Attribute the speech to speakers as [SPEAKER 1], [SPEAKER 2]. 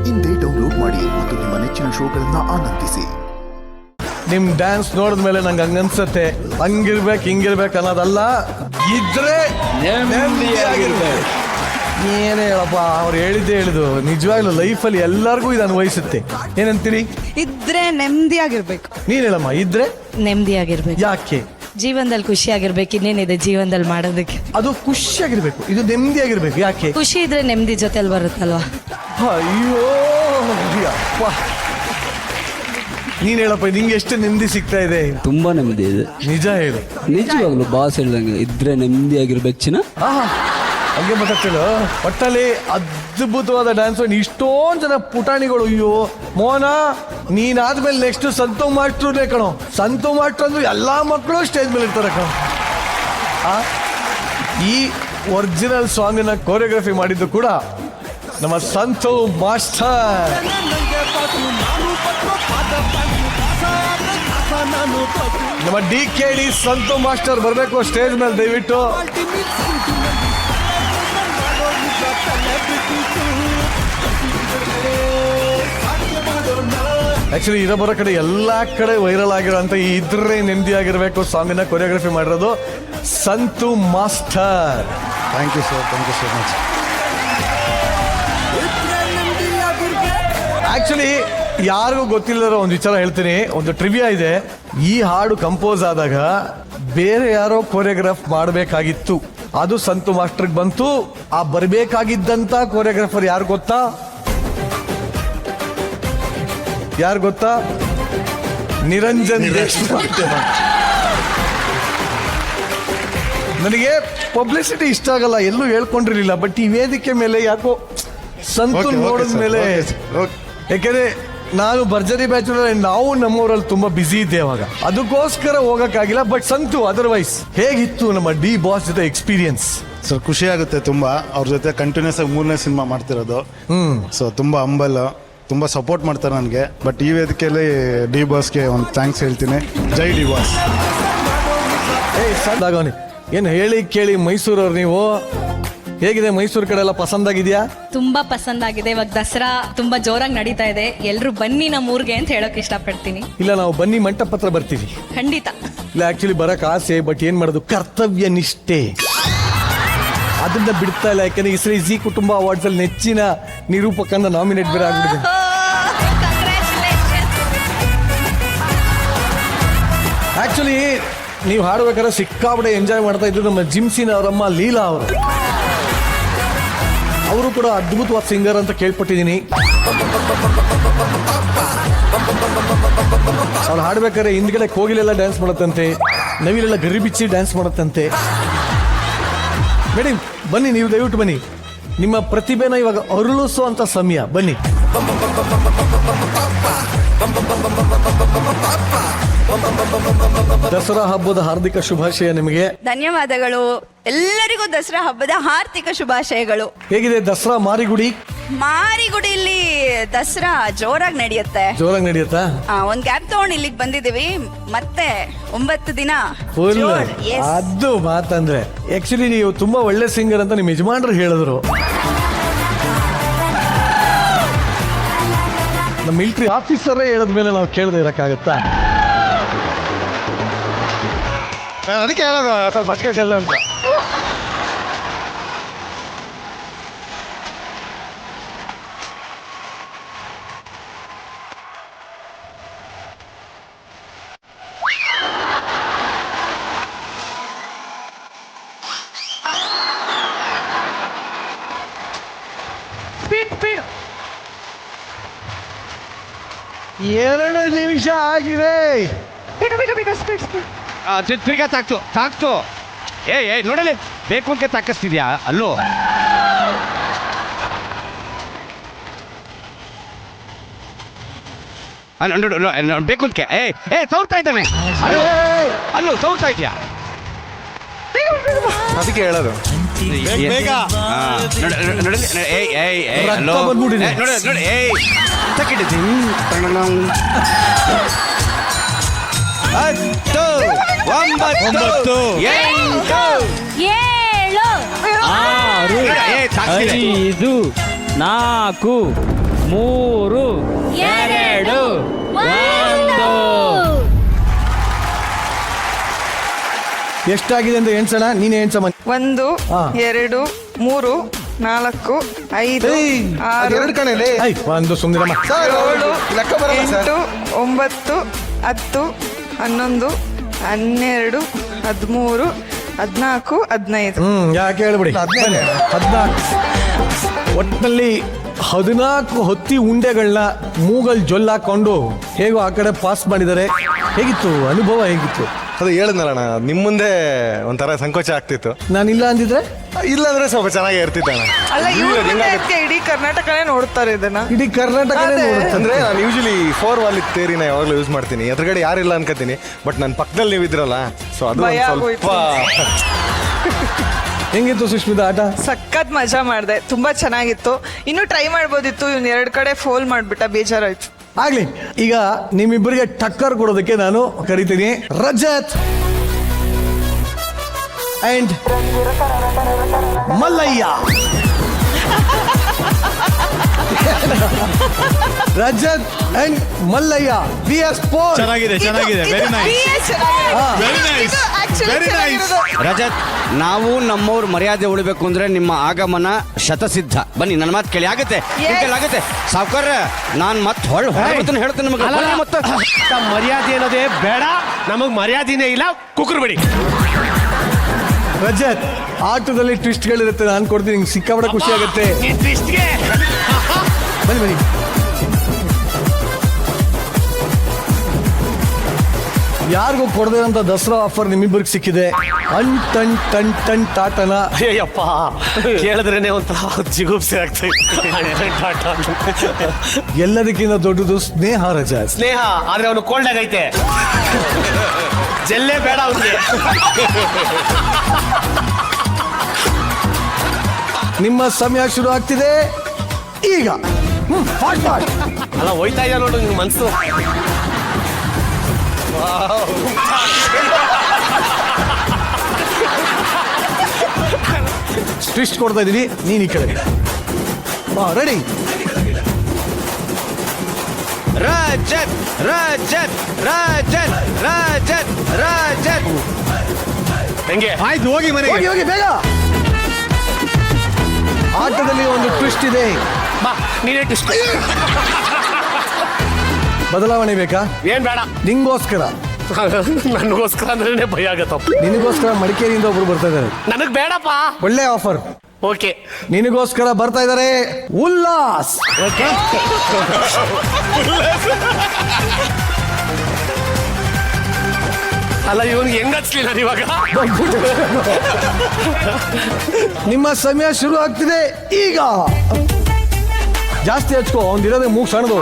[SPEAKER 1] ಇಂದೇ ಡೌನ್ಲೋಡ್ ಮಾಡಿ ಮತ್ತು ನಿಮ್ಮ ನೆಚ್ಚಿನ ಶೋಗಳನ್ನ ಆನಂದಿಸಿ.
[SPEAKER 2] ನಿಮ್ ಡ್ಯಾನ್ಸ್ ನೋಡಿದ್ಮೇಲೆ ನಂಗೆ ಹಂಗನ್ಸತ್ತೆ, ಹಂಗಿರ್ಬೇಕು ಹಿಂಗಿರ್ಬೇಕು ಅನ್ನೋದಲ್ಲ, ಇದ್ರೆ ನೆಮ್ಮದಿಯಾಗಿರ್ಬೇಕು. ಏನೇ ಹೇಳಪ್ಪ, ಅವ್ರು ಹೇಳಿದ್ದು ನಿಜವಾಗ್ಲೂ ಲೈಫಲ್ಲಿ ಎಲ್ಲರಿಗೂ ಇದು ಅನ್ವಯಿಸುತ್ತೆ. ಏನಂತೀರಿ?
[SPEAKER 3] ಇದ್ರೆ ನೆಮ್ಮದಿಯಾಗಿರ್ಬೇಕು.
[SPEAKER 2] ನೀನ್ ಹೇಳಮ್ಮ, ಇದ್ರೆ
[SPEAKER 4] ನೆಮ್ಮದಿಯಾಗಿರ್ಬೇಕು.
[SPEAKER 2] ಯಾಕೆ?
[SPEAKER 4] ಜೀವನದಲ್ಲಿ ಖುಷಿಯಾಗಿರ್ಬೇಕು. ಇನ್ನೇನಿದೆ ಜೀವನದಲ್ಲಿ ಮಾಡೋದಕ್ಕೆ?
[SPEAKER 2] ಅದು ಖುಷಿಯಾಗಿರ್ಬೇಕು, ಇದು ನೆಮ್ಮದಿಯಾಗಿರ್ಬೇಕು. ಯಾಕೆ?
[SPEAKER 4] ಖುಷಿ ಇದ್ರೆ ನೆಮ್ಮದಿ ಜೊತೆಲಿ ಬರುತ್ತಲ್ವಾ?
[SPEAKER 2] ಅಯ್ಯೋ ಅಪ್ಪ, ನೀನ್ ಹೇಳಪ್ಪ, ನಿಂಗೆ ಎಷ್ಟು ನೆಮ್ಮದಿ ಸಿಗ್ತಾ ಇದೆ?
[SPEAKER 5] ತುಂಬಾ ನೆಮ್ಮದಿ ಇದೆ.
[SPEAKER 2] ನಿಜ ಹೇಳು.
[SPEAKER 5] ನಿಜವಾಗ್ಲು ಬಾಸ್ ಹೇಳ್ದಂಗೆ ಇದ್ರೆ ನೆಮ್ಮದಿಯಾಗಿರ್ಬೇಕು ಚಿನ್ನ.
[SPEAKER 2] ಹಂಗೆ ಮಾತಾಡ್ತಿಲ್ಲ. ಒಟ್ಟಲ್ಲಿ ಅದ್ಭುತವಾದ ಡ್ಯಾನ್ಸ್. ಇಷ್ಟೊಂದು ಜನ ಪುಟಾಣಿಗಳು. ಅಯ್ಯೋ ಮೋನ, ನೀನಾದ್ಮೇಲೆ ನೆಕ್ಸ್ಟ್ ಸಂತು ಮಾಸ್ಟ್ರೇ ಕಣೋ. ಸಂತು ಮಾಸ್ಟ್ರು ಅಂದ್ರೆ ಎಲ್ಲಾ ಮಕ್ಕಳು ಸ್ಟೇಜ್ ಮೇಲೆ ಇರ್ತಾರೆ ಕಣೋ. ಈ ಒರಿಜಿನಲ್ ಸಾಂಗಿನ ಕೋರಿಯೋಗ್ರಫಿ ಮಾಡಿದ್ದು ಕೂಡ ನಮ್ಮ ಸಂತು ಮಾಸ್ಟರ್. ನಮ್ಮ DKD ಸಂತು ಮಾಸ್ಟರ್ ಬರಬೇಕು ಸ್ಟೇಜ್ ಮೇಲೆ ದಯವಿಟ್ಟು. ಆಕ್ಚುಲಿ ಇರೋ ಬರೋ ಕಡೆ ಎಲ್ಲಾ ಕಡೆ ವೈರಲ್ ಆಗಿರೋ ಅಂತ ಇದ್ರೆ ನೆಮ್ಮದಿಯಾಗಿರ್ಬೇಕು ಸಾಂಗಿನ ಕೊರಿಯೋಗ್ರಫಿ ಮಾಡಿರೋದು Santu master.
[SPEAKER 6] Thank you sir, thank you so much.
[SPEAKER 2] Actually ಯಾರಿಗೂ ಗೊತ್ತಿಲ್ಲರೋ ಒಂದು ವಿಚಾರ ಹೇಳ್ತೀನಿ. ಒಂದು ಟ್ರಿವಿಯಾ ಇದೆ. ಈ ಹಾಡು ಕಂಪೋಸ್ ಆದಾಗ ಬೇರೆ ಯಾರೋ ಕೊರಿಯೋಗ್ರಾಫ್ ಮಾಡಬೇಕಾಗಿತ್ತು, ಅದು ಸಂತು ಮಾಸ್ಟರ್ಗೆ ಬಂತು. ಆ ಬರಬೇಕಾಗಿದ್ದಂತ ಕೊರಿಯೋಗ್ರಾಫರ್ ಯಾರು ಗೊತ್ತಾ? ನಿರಂಜನ್ ದೇಶಪಾಂಡೆ. ನನಗೆ ಪಬ್ಲಿಸಿಟಿ ಇಷ್ಟ ಆಗಲ್ಲ, ಎಲ್ಲೂ ಹೇಳ್ಕೊಂಡಿರ್ಲಿಲ್ಲ. ಬಟ್ ಈ ವೇದಿಕೆ ಮೇಲೆ ಯಾಕೋ ಸಂತು ನೋಡಿದ ಮೇಲೆ, ಯಾಕೆಂದ್ರೆ ನಾನು ಭರ್ಜರಿ ಬ್ಯಾಚುಲರ್, ನಾವು ನಮ್ಮೂರಲ್ಲಿ ತುಂಬಾ ಬ್ಯುಸಿ ಇದ್ದೆ ಅವಾಗ, ಅದಕ್ಕೋಸ್ಕರ ಹೋಗಕ್ಕಾಗಿಲ್ಲ. ಬಟ್ ಸಂತು ಅದರ್ವೈಸ್ ಹೇಗಿತ್ತು ನಮ್ಮ ಡಿ ಬಾಸ್ ಜೊತೆ ಎಕ್ಸ್ಪೀರಿಯನ್ಸ್?
[SPEAKER 6] ಸರ್ ಖುಷಿ ಆಗುತ್ತೆ ತುಂಬಾ. ಅವ್ರ ಜೊತೆ ಕಂಟಿನ್ಯೂಸ್ ಆಗಿ 3ನೇ ಸಿನಿಮಾ ಮಾಡ್ತಿರೋದು. ಸೊ ತುಂಬಾ ಹಂಬಲ್, ತುಂಬಾ ಸಪೋರ್ಟ್ ಮಾಡ್ತಾರೆ ನನಗೆ. ಬಟ್ ಈ ವೇದಿಕೆಯಲ್ಲಿ ಡಿ ಬಾಸ್ಗೆ ಒಂದು ಥ್ಯಾಂಕ್ಸ್ ಹೇಳ್ತೀನಿ. ಜೈ ಡಿ ಬಾಸ್.
[SPEAKER 2] ಸಂದಾಗವನಿ ಏನು ಹೇಳಿ ಕೇಳಿ ಮೈಸೂರವ್ರು ನೀವು. ಹೇಗಿದೆ ಮೈಸೂರು ಕಡೆ ಎಲ್ಲ ಪಸಂದಾಗಿದ್ಯಾ?
[SPEAKER 7] ತುಂಬಾ ಪಸಂದಾಗಿದೆ. ಇವಾಗ ದಸರಾ ತುಂಬಾ ಜೋರಾಗಿ ನಡೀತಾ ಇದೆ. ಎಲ್ರು ಬನ್ನಿ ನಮ್ಮ ಊರ್ಗೆ ಅಂತ ಹೇಳಕ್ ಇಷ್ಟಪಡ್ತೀನಿ.
[SPEAKER 2] ಇಲ್ಲ, ನಾವು ಬನ್ನಿ ಮಂಟಪ ಹತ್ರ ಬರ್ತೀವಿ.
[SPEAKER 7] ಖಂಡಿತ.
[SPEAKER 2] ಇಲ್ಲ, ಆಕ್ಚುಲಿ ಬರಕ್ ಆಸೆ, ಬಟ್ ಏನ್ ಮಾಡೋದು, ಕರ್ತವ್ಯ ನಿಷ್ಠೆ ಅದನ್ನ ಬಿಡ್ತಾ ಇಲ್ಲ. ಯಾಕಂದ್ರೆ ಈ ಜಿ ಕುಟುಂಬ ಅವಾರ್ಡ್ಸ್ ಅಲ್ಲಿ ನೆಚ್ಚಿನ ನಿರೂಪಕನ ನಾಮಿನೇಟ್ ಬೇರೆ ಆಗ್ಬಿಟ್ಟಿದೆ. ಆಕ್ಚುಲಿ ನೀವು ಹಾಡ್ಬೇಕಾದ್ರೆ ಸಿಕ್ಕಾಪಟ್ಟೆ ಎಂಜಾಯ್ ಮಾಡ್ತಾ ಇದ್ರು ನಮ್ಮ ಜಿಮ್ಸಿನ ಅವರಮ್ಮ ಲೀಲಾ ಅವರು ಕೂಡ ಅದ್ಭುತವಾದ ಸಿಂಗರ್ ಅಂತ ಕೇಳ್ಪಟ್ಟಿದ್ದೀನಿ. ಅವ್ರು ಹಾಡ್ಬೇಕಾದ್ರೆ ಹಿಂದ್ಗಡೆ ಕೋಗಿಲೆಲ್ಲ ಡ್ಯಾನ್ಸ್ ಮಾಡತ್ತಂತೆ, ನವಿಲೆಲ್ಲ ಗರಿ ಬಿಚ್ಚಿ ಡ್ಯಾನ್ಸ್ ಮಾಡತ್ತಂತೆ. ಮೇಡಮ್ ಬನ್ನಿ, ನೀವು ದಯವಿಟ್ಟು ಬನ್ನಿ. ನಿಮ್ಮ ಪ್ರತಿಭೆನ ಇವಾಗ ಅರುಳಿಸುವಂತ ಸಮಯ. ಬನ್ನಿ. ದಸರಾ ಹಬ್ಬದ ಹಾರ್ದಿಕ ಶುಭಾಶಯ ನಿಮಗೆ.
[SPEAKER 3] ಧನ್ಯವಾದಗಳು. ಎಲ್ಲರಿಗೂ ದಸರಾ ಹಬ್ಬದ ಹಾರ್ದಿಕ ಶುಭಾಶಯಗಳು.
[SPEAKER 2] ಹೇಗಿದೆ ದಸರಾ ಮಾರಿಗುಡಿ?
[SPEAKER 3] ಮಾರಿಗುಡಿಯಲ್ಲಿ ದಸರಾ ಜೋರಾಗಿ
[SPEAKER 2] ನಡೆಯುತ್ತಾ?
[SPEAKER 3] ಒಂದ್ ಗ್ಯಾಪ್ ತಗೊಂಡು ಇಲ್ಲಿಗೆ ಬಂದಿದೀವಿ. ಮತ್ತೆ 9 ದಿನ
[SPEAKER 2] ಫುಲ್. ಅದು ಮಾತಂದ್ರೆ ಆಕ್ಚುಲಿ ನೀವು ತುಂಬಾ ಒಳ್ಳೆ ಸಿಂಗರ್ ಅಂತ ನಿಮ್ಮ ಯಜಮಾನ್ರು ಹೇಳಿದ್ರು. ನಮ್ಮ ಮಿಲಿಟರಿ ಆಫೀಸರೇ ಹೇಳಿದ್ಮೇಲೆ ನಾವು ಕೇಳದೆ ಇರಕ್ಕಾಗತ್ತಾ? ಅದಕ್ಕೆ ಹೇಳೋದು ಸ್ವಲ್ಪ ಅಷ್ಟೇ ಅಂತ. ಎರಡು ನಿಮಿಷ ಆಗಿದೆ.
[SPEAKER 8] ತಿರ್ಗಾ ತಾಕ್ತು. ಏ ನೋಡಲಿ, ಬೇಕು ಅಂತ ತಾಕಿಸ್ತಿದ್ಯಾ? ಅಲ್ಲೋ ಬೇಕು ಅಂತ ಸೌರ್ತಾ ಇದ್ದಾನೆ. ಅಲ್ಲೋ ಸೌರ್ತಾ ಇದೆಯಾ?
[SPEAKER 6] ಅದಕ್ಕೆ ಹೇಳೋದು
[SPEAKER 5] ಏಳು 5 4 3 2 1
[SPEAKER 2] ಎಷ್ಟಾಗಿದೆ ಅಂತ ಎಣ್ಸೋಣ, ನೀನೇ ಎಣ್ಸಮ್ಮ.
[SPEAKER 9] 1
[SPEAKER 2] ಹಾ.
[SPEAKER 9] 2 3 4 5 6
[SPEAKER 2] ಒಂದು ಸುಮ್ಮನೆ
[SPEAKER 9] 7 8 9 10 11 12 13 14 15.
[SPEAKER 2] ಯಾಕೆ ಹೇಳ್ಬಿಡಿ. 14 ಒಟ್ಟಿನಲ್ಲಿ 14 ಹೊತ್ತಿ ಉಂಡೆಗಳನ್ನ ಮೂಗಲ್ ಜೊಲ್ಲಾಕೊಂಡು ಹೇಗೋ ಆ ಕಡೆ ಪಾಸ್ ಮಾಡಿದ್ದಾರೆ. ಹೇಗಿತ್ತು ಅನುಭವ, ಹೇಗಿತ್ತು?
[SPEAKER 10] ಅದು ಹೇಳಿದ್ನಲ್ಲಣ್ಣ, ನಿಮ್ಮ ಮುಂದೆ ಒಂಥರ ಸಂಕೋಚ ಆಗ್ತಿತ್ತು.
[SPEAKER 2] ನಾನಿಲ್ಲ ಅಂದಿದ್ರೆ
[SPEAKER 10] ಇಲ್ಲಾಂದ್ರೆ ಸ್ವಲ್ಪ ಚೆನ್ನಾಗಿ ಇರ್ತಿತ್ತಣ್ಣ.
[SPEAKER 9] ಅಲ್ಲ ಇಡೀ ಕರ್ನಾಟಕನೇ ನೋಡ್ತಾರೆ ಇದನ್ನ.
[SPEAKER 2] ಇಡೀ ಕರ್ನಾಟಕನೇ ನೋಡುತ್ತೆ.
[SPEAKER 10] ಅಂದ್ರೆ ನಾನು ಯೂಶಲಿ 4 ವಾಲ್ ತೇರಿನ ಯಾವಾಗಲೂ ಯೂಸ್ ಮಾಡ್ತೀನಿ. ಎದುರುಗಡೆ ಯಾರಿಲ್ಲ ಅನ್ಕೋತೀನಿ, ಬಟ್ ನನ್ನ ಪಕ್ಕದಲ್ಲಿ ನೀವು ಇದ್ರಲ್ಲ, ಸೊ ಅದು
[SPEAKER 9] ಭಯ
[SPEAKER 10] ಸ್ವಲ್ಪ
[SPEAKER 2] ಹೆಂಗಿತ್ತು ಸುಷ್ಮಿತಾ ಆಟ?
[SPEAKER 9] ಸಖತ್ ಮಜಾ ಮಾಡಿದೆ, ತುಂಬಾ ಚೆನ್ನಾಗಿತ್ತು. ಇನ್ನು ಟ್ರೈ ಮಾಡ್ಬೋದಿತ್ತು, ಇವ್ನು 2 ಕಡೆ ಫೋಲ್ ಮಾಡ್ಬಿಟ್ಟ, ಬೇಜಾರಾಯ್ತು.
[SPEAKER 2] ಆಗ್ಲಿ, ಈಗ ನಿಮ್ಮಿಬ್ಬರಿಗೆ ಟಕ್ಕರ್ ಕೊಡೋದಕ್ಕೆ ನಾನು ಕರಿತೀನಿ Rajat and Mallayya. Rajat and Mallayya, B S sport.
[SPEAKER 6] ಚೆನ್ನಾಗಿದೆ ವೆರಿ ನೈಸ್.
[SPEAKER 8] ರಜತ್, ನಾವು ನಮ್ಮವ್ರ ಮರ್ಯಾದೆ ಉಳಿಬೇಕು ಅಂದ್ರೆ ನಿಮ್ಮ ಆಗಮನ ಶತಸಿದ್ಧ. ಬನ್ನಿ, ನನ್ನ ಮಾತು ಕೇಳಿ. ಆಗತ್ತೆ ಆಗತ್ತೆ ಸಾವ್ಕಾರ, ನಾನು ಮತ್ತೆ ಹೇಳ್ತೇನೆ ನಿಮಗೆ. ಮತ್ತೆ
[SPEAKER 11] ಮರ್ಯಾದೆ ಅನ್ನೋದೇ ಬೇಡ, ನಮಗ್ ಮರ್ಯಾದೆನೇ ಇಲ್ಲ, ಕುಕ್ಕರ್ ಬಿಡಿ.
[SPEAKER 2] ರಜತ್, ಆಟದಲ್ಲಿ ಟ್ವಿಸ್ಟ್ಗಳಿರುತ್ತೆ, ನಾನು ಕೊಡ್ತೀನಿ, ನಿಂಗೆ ಸಿಕ್ಕಾಪಟ್ಟೆ ಖುಷಿ ಆಗುತ್ತೆ. ಬನ್ನಿ. ಯಾರಿಗೂ ಕೊಡದಿರೋಂಥ ದಸರಾ ಆಫರ್ ನಿಮ್ಮಿಬ್ಬರಿಗೆ ಸಿಕ್ಕಿದೆ. ಟನ್ ಟಾಟನ.
[SPEAKER 11] ಅಯ್ಯಪ್ಪ, ಕೇಳಿದ್ರೇನೆ ಒಂಥರ ಜಿಗುಪ್ಸೆ ಆಗ್ತದೆ.
[SPEAKER 2] ಎಲ್ಲದಕ್ಕಿಂತ ದೊಡ್ಡದು ಸ್ನೇಹ ರಜತ್.
[SPEAKER 11] ಸ್ನೇಹ, ಆದ್ರೆ ಅವನು ಕೋಲ್ಡ್ ಆಗೈತೆ, ಜೆಲ್ಲೇ ಬೇಡ ಅವನಿಗೆ.
[SPEAKER 2] ನಿಮ್ಮ ಸಮಯ ಶುರು ಆಗ್ತಿದೆ ಈಗ.
[SPEAKER 11] ಅಲ್ಲ, ಹೋಯ್ತಾ ಇಲ್ಲ ನೋಡು ನಿನ್ ಮನ್ಸು.
[SPEAKER 2] ಟ್ವಿಸ್ಟ್ ಕೊಡ್ತಾ ಇದೀನಿ, ನೀನ್ ಈ ಕಡೆ. ರೆಡಿ?
[SPEAKER 8] ರಜತ್ ರಜತ್ ರಜತ್ ರಜತ್ ರಜತ್.
[SPEAKER 11] ಹೆಂಗೆ?
[SPEAKER 6] ಆಯ್ತು, ಹೋಗಿ ಮನೆಗೆ.
[SPEAKER 2] ಹೋಗಿ ಬೇಗ. ಆಟದಲ್ಲಿ ಒಂದು ಟ್ವಿಸ್ಟ್ ಇದೆ.
[SPEAKER 11] ಬಾ, ನೀನೇ ಟ್ವಿಸ್ಟ್.
[SPEAKER 2] ಬದಲಾವಣೆ ಬೇಕಾ?
[SPEAKER 11] ಏನ್ ಬೇಡ,
[SPEAKER 2] ನಿಂಗೋಸ್ಕರ.
[SPEAKER 11] ನನಗೋಸ್ಕರ ಅಂದ್ರೆ ಭಯ ಆಗತ್ತಪ್ಪ.
[SPEAKER 2] ನಿನಗೋಸ್ಕರ ಮಡಿಕೇರಿಯಿಂದ ಒಬ್ರು ಬರ್ತಾ ಇದ್ದಾರೆ.
[SPEAKER 11] ನನಗ್ ಬೇಡಪ್ಪ.
[SPEAKER 2] ಒಳ್ಳೆ ಆಫರ್.
[SPEAKER 11] ಓಕೆ,
[SPEAKER 2] ನಿನಗೋಸ್ಕರ ಬರ್ತಾ ಇದ್ದಾರೆ ಉಲ್ಲಾಸ್.
[SPEAKER 11] ಅಲ್ಲ, ಇವನ್ಗೆ ಹೆಂಗ್ ಹಚ್ಲಿ ನಾನು ಇವಾಗ?
[SPEAKER 2] ನಿಮ್ಮ ಸಮಯ ಶುರು ಆಗ್ತಿದೆ ಈಗ. ಜಾಸ್ತಿ ಹಚ್ಕೋ, ಒಂದಿರೋದೇ ಮೂಗ್ ಸಣ್ಣದು.